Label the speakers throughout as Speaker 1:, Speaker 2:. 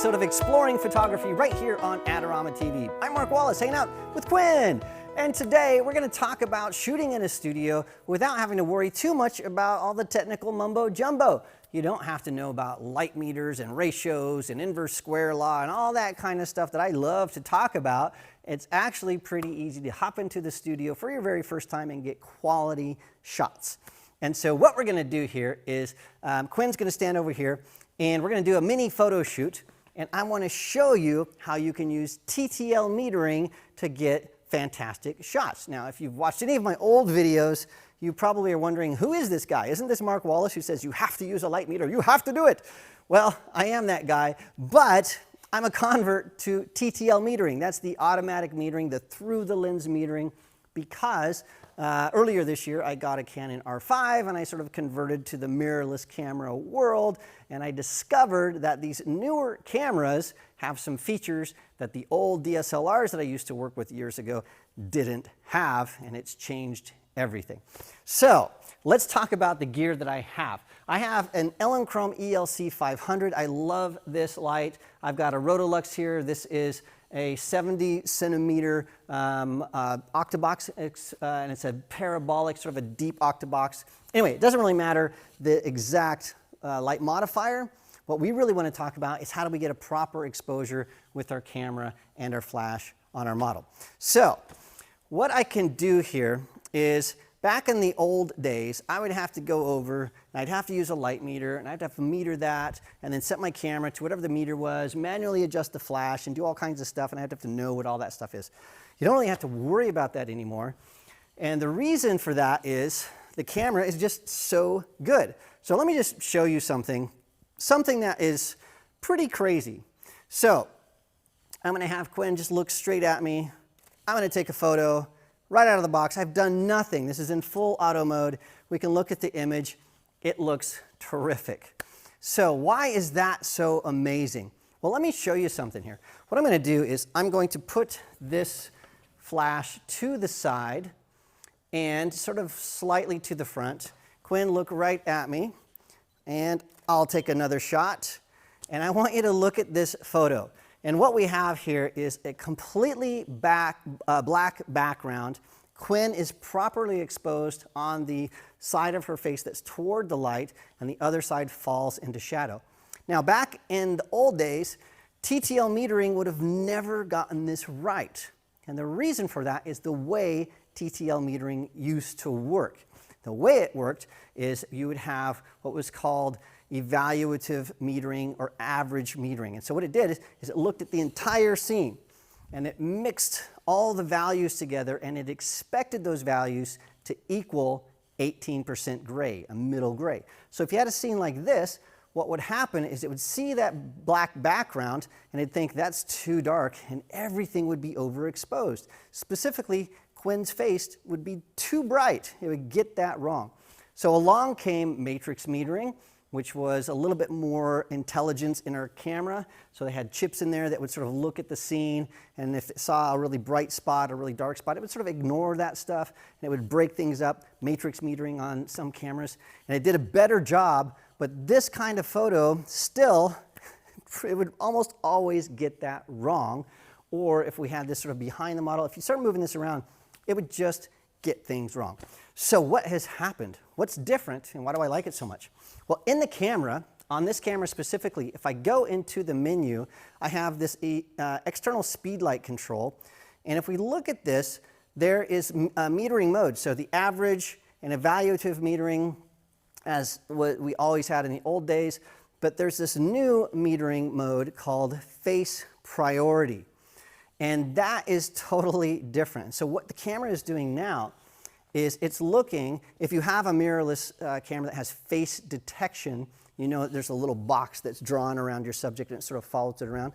Speaker 1: episode of Exploring Photography right here on Adorama TV. I'm Mark Wallace, hanging out with Quinn. And today we're going to talk about shooting in a studio without having to worry too much about all the technical mumbo jumbo. You don't have to know about light meters and ratios and inverse square law and all that kind of stuff that I love to talk about. It's actually pretty easy to hop into the studio for your very first time and get quality shots. And so what we're going to do here is Quinn's going to stand over here and we're going to do a mini photo shoot. And I want to show you how you can use TTL metering to get fantastic shots. Now, if you've watched any of my old videos, you probably are wondering, who is this guy? Isn't this Mark Wallace who says you have to use a light meter? You have to do it. Well, I am that guy, but I'm a convert to TTL metering. That's the automatic metering, the through the lens metering, because earlier this year I got a Canon R5 and I sort of converted to the mirrorless camera world, and I discovered that these newer cameras have some features that the old DSLRs that I used to work with years ago didn't have, and it's changed everything. So let's talk about the gear that I have. I have an Elechrome ELC 500. I love this light. I've got a Rotolux here. This is a 70 centimeter octabox, and it's a parabolic, sort of a deep octabox. Anyway, it doesn't really matter the exact light modifier. What we really want to talk about is how do we get a proper exposure with our camera and our flash on our model. So what I can do here is, back in the old days, I would have to go over and I'd have to use a light meter and I'd have to meter that and then set my camera to whatever the meter was, manually adjust the flash and do all kinds of stuff, and I'd have to know what all that stuff is. You don't really have to worry about that anymore. And the reason for that is the camera is just so good. So let me just show you something that is pretty crazy. So I'm going to have Quinn just look straight at me. I'm going to take a photo right out of the box. I've done nothing. This is in full auto mode. We can look at the image. It looks terrific. So why is that so amazing? Well, let me show you something here. What I'm going to do is I'm going to put this flash to the side and sort of slightly to the front. Quinn, look right at me, and I'll take another shot. And I want you to look at this photo. And what we have here is a completely black background. Quinn is properly exposed on the side of her face that's toward the light, and the other side falls into shadow. Now, back in the old days, TTL metering would have never gotten this right. And the reason for that is the way TTL metering used to work. The way it worked is you would have what was called evaluative metering or average metering. And so what it did is it looked at the entire scene and it mixed all the values together, and it expected those values to equal 18% gray, a middle gray. So if you had a scene like this, what would happen is it would see that black background and it'd think that's too dark, and everything would be overexposed. Specifically, Quinn's face would be too bright. It would get that wrong. So along came matrix metering, which was a little bit more intelligence in our camera. So they had chips in there that would sort of look at the scene, and if it saw a really bright spot, a really dark spot, it would sort of ignore that stuff, and it would break things up. Matrix metering on some cameras, and it did a better job, but this kind of photo still, it would almost always get that wrong. Or if we had this sort of behind the model, if you start moving this around, it would just get things wrong. So what has happened? What's different, and why do I like it so much? Well, in the camera, on this camera specifically, if I go into the menu, I have this external speed light control. And if we look at this, there is metering mode. So the average and evaluative metering, as what we always had in the old days. But there's this new metering mode called Face Priority. And that is totally different. So what the camera is doing now is it's looking, if you have a mirrorless camera that has face detection, you know there's a little box that's drawn around your subject and it sort of follows it around.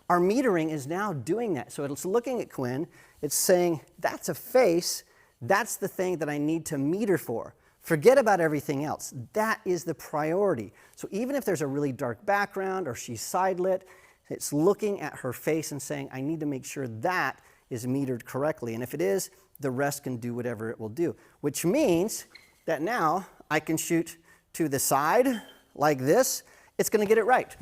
Speaker 1: Our metering is now doing that. So it's looking at Quinn, it's saying, that's a face, that's the thing that I need to meter for. Forget about everything else. That is the priority. So even if there's a really dark background or she's side lit, it's looking at her face and saying, I need to make sure that is metered correctly. And if it is, the rest can do whatever it will do. Which means that now I can shoot to the side like this. It's going to get it right.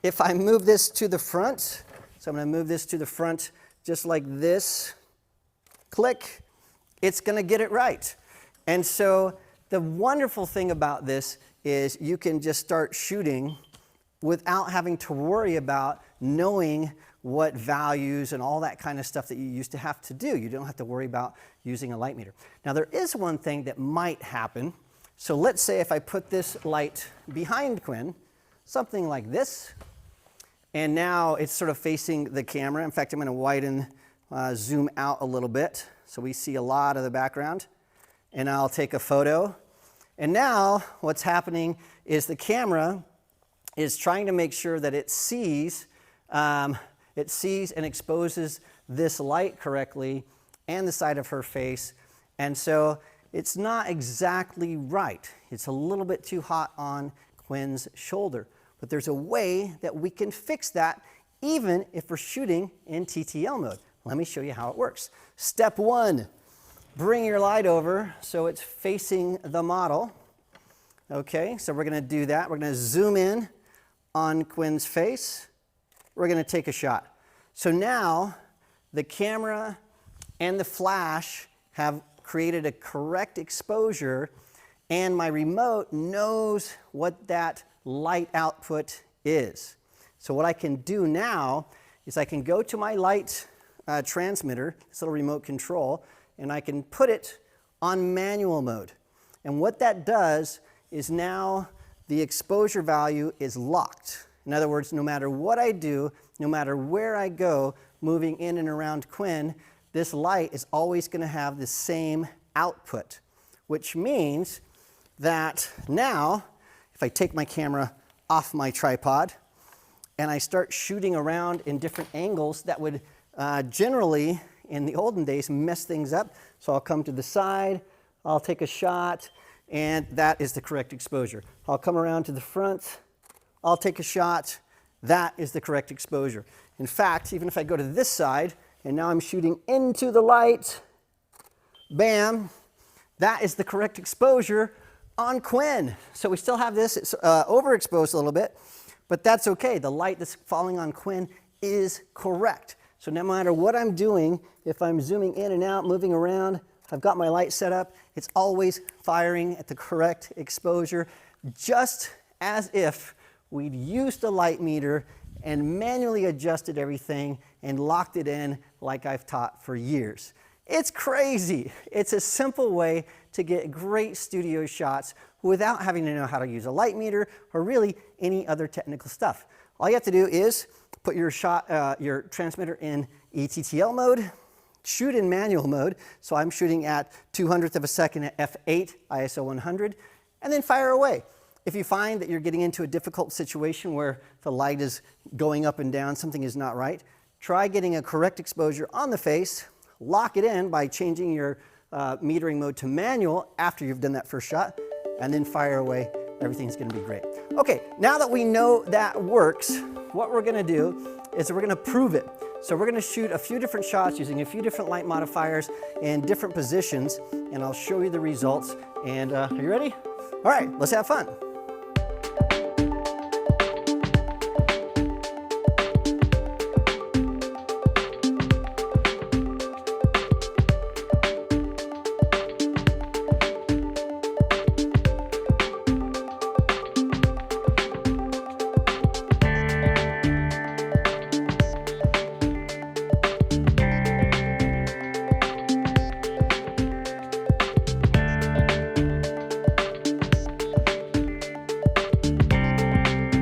Speaker 1: if I move this to the front, so I'm going to move this to the front just like this, click, it's going to get it right. And so the wonderful thing about this is you can just start shooting without having to worry about knowing what values and all that kind of stuff that you used to have to do. You don't have to worry about using a light meter. Now there is one thing that might happen. So let's say if I put this light behind Quinn, something like this, and now it's sort of facing the camera. In fact, I'm going to widen, zoom out a little bit so we see a lot of the background. And I'll take a photo. And now what's happening is the camera is trying to make sure that it sees and exposes this light correctly and the side of her face. And so it's not exactly right. It's a little bit too hot on Quinn's shoulder. But there's a way that we can fix that even if we're shooting in TTL mode. Let me show you how it works. Step one, bring your light over so it's facing the model. Okay, so we're going to do that. We're going to zoom in on Quinn's face. We're going to take a shot. So now the camera and the flash have created a correct exposure, and my remote knows what that light output is. So what I can do now is I can go to my light transmitter, this little remote control, and I can put it on manual mode. And what that does is now the exposure value is locked. In other words, no matter what I do, no matter where I go, moving in and around Quinn, this light is always going to have the same output, which means that now, if I take my camera off my tripod and I start shooting around in different angles that would generally, in the olden days, mess things up. So I'll come to the side, I'll take a shot, and that is the correct exposure. I'll come around to the front, I'll take a shot, that is the correct exposure. In fact, even if I go to this side, and now I'm shooting into the light, bam, that is the correct exposure on Quinn. So we still have this, it's overexposed a little bit, but that's okay. The light that's falling on Quinn is correct. So no matter what I'm doing, if I'm zooming in and out, moving around, I've got my light set up, it's always firing at the correct exposure, just as if we'd used a light meter and manually adjusted everything and locked it in like I've taught for years. It's crazy. It's a simple way to get great studio shots without having to know how to use a light meter or really any other technical stuff. All you have to do is put your your transmitter in ETTL mode, shoot in manual mode. So I'm shooting at 200th of a second at f8, ISO 100, and then fire away. If you find that you're getting into a difficult situation where the light is going up and down, something is not right, try getting a correct exposure on the face, lock it in by changing your metering mode to manual after you've done that first shot, and then fire away. Everything's going to be great. Okay, now that we know that works, what we're going to do is we're going to prove it. So we're going to shoot a few different shots using a few different light modifiers in different positions, and I'll show you the results. And are you ready? All right, let's have fun.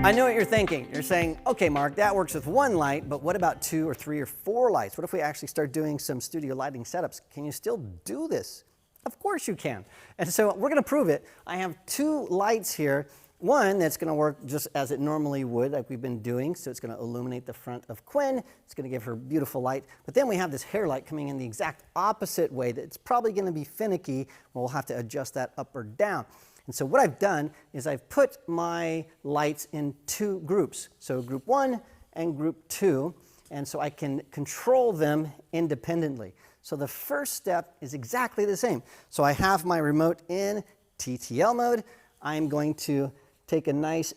Speaker 1: I know what you're thinking. You're saying, okay, Mark, that works with one light, but what about 2 or 3 or 4 lights? What if we actually start doing some studio lighting setups? Can you still do this? Of course you can. And so we're going to prove it. I have 2 lights here. One that's going to work just as it normally would, like we've been doing. So it's going to illuminate the front of Quinn. It's going to give her beautiful light. But then we have this hair light coming in the exact opposite way. That's probably going to be finicky. We'll have to adjust that up or down. And so what I've done is I've put my lights in 2 groups. So group 1 and group 2. And so I can control them independently. So the first step is exactly the same. So I have my remote in TTL mode. I'm going to take a nice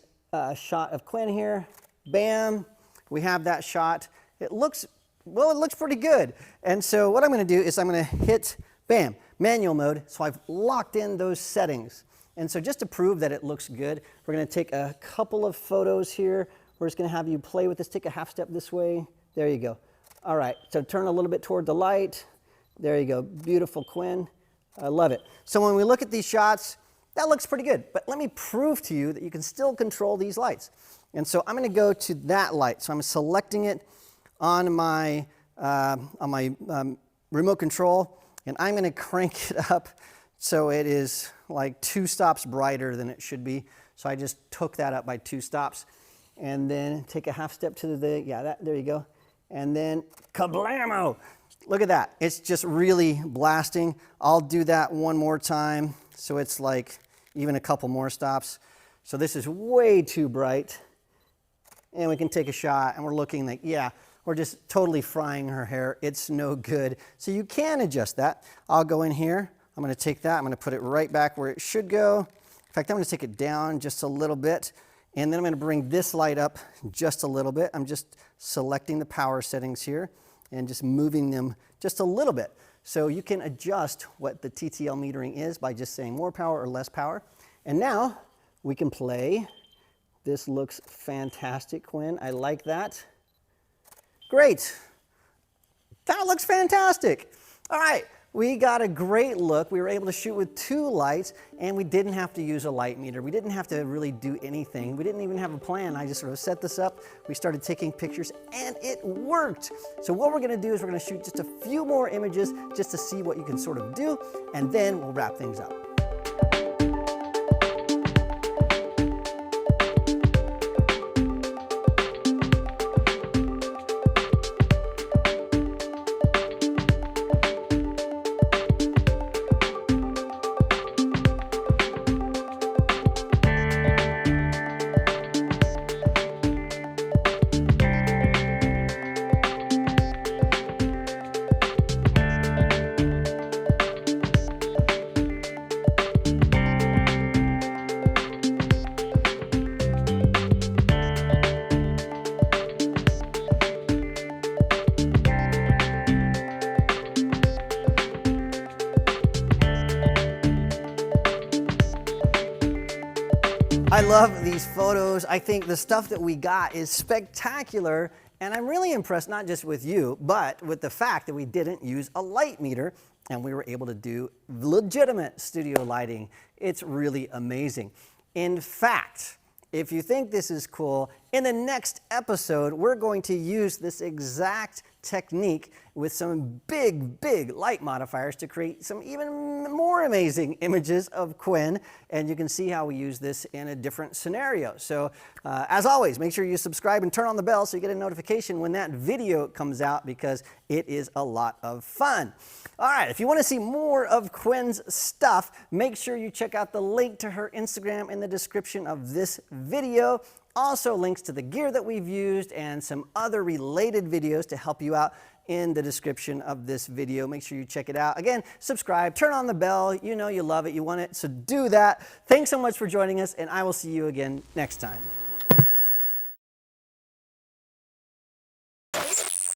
Speaker 1: shot of Quinn here. Bam, we have that shot. It looks, well, it looks pretty good. And so what I'm gonna do is I'm gonna hit, bam, manual mode. So I've locked in those settings. And so just to prove that it looks good, we're gonna take a couple of photos here. We're just gonna have you play with this, take a half step this way. There you go. All right, so turn a little bit toward the light. There you go, beautiful, Quinn. I love it. So when we look at these shots, that looks pretty good, but let me prove to you that you can still control these lights. And so I'm gonna go to that light. So I'm selecting it on my remote control, and I'm gonna crank it up so it is like 2 stops brighter than it should be. So I just took that up by 2 stops, and then take a half step to the, there you go. And then kablamo! Look at that, it's just really blasting. I'll do that one more time, so it's like even a couple more stops. So this is way too bright. And we can take a shot, and we're looking like, yeah, we're just totally frying her hair. It's no good. So you can adjust that. I'll go in here, I'm gonna take that, I'm gonna put it right back where it should go. In fact, I'm gonna take it down just a little bit, and then I'm gonna bring this light up just a little bit. I'm just selecting the power settings here and just moving them just a little bit. So you can adjust what the TTL metering is by just saying more power or less power. And now we can play. This looks fantastic, Quinn. I like that. Great. That looks fantastic. All right, we got a great look. We were able to shoot with 2 lights, and we didn't have to use a light meter. We didn't have to really do anything. We didn't even have a plan. I just sort of set this up. We started taking pictures, and it worked. So what we're gonna do is we're gonna shoot just a few more images just to see what you can sort of do, and then we'll wrap things up. I love these photos. I think the stuff that we got is spectacular, and I'm really impressed not just with you, but with the fact that we didn't use a light meter and we were able to do legitimate studio lighting. It's really amazing. In fact, if you think this is cool, in the next episode, we're going to use this exact technique with some big light modifiers to create some even more amazing images of Quinn, and you can see how we use this in a different scenario. So as always, make sure you subscribe and turn on the bell so you get a notification when that video comes out, because it is a lot of fun. All right, if you want to see more of Quinn's stuff, make sure you check out the link to her Instagram in the description of this video. Also links to the gear that we've used and some other related videos to help you out in the description of this video. Make sure you check it out. Again, subscribe, turn on the bell. You know you love it, you want it, so do that. Thanks so much for joining us, and I will see you again next time.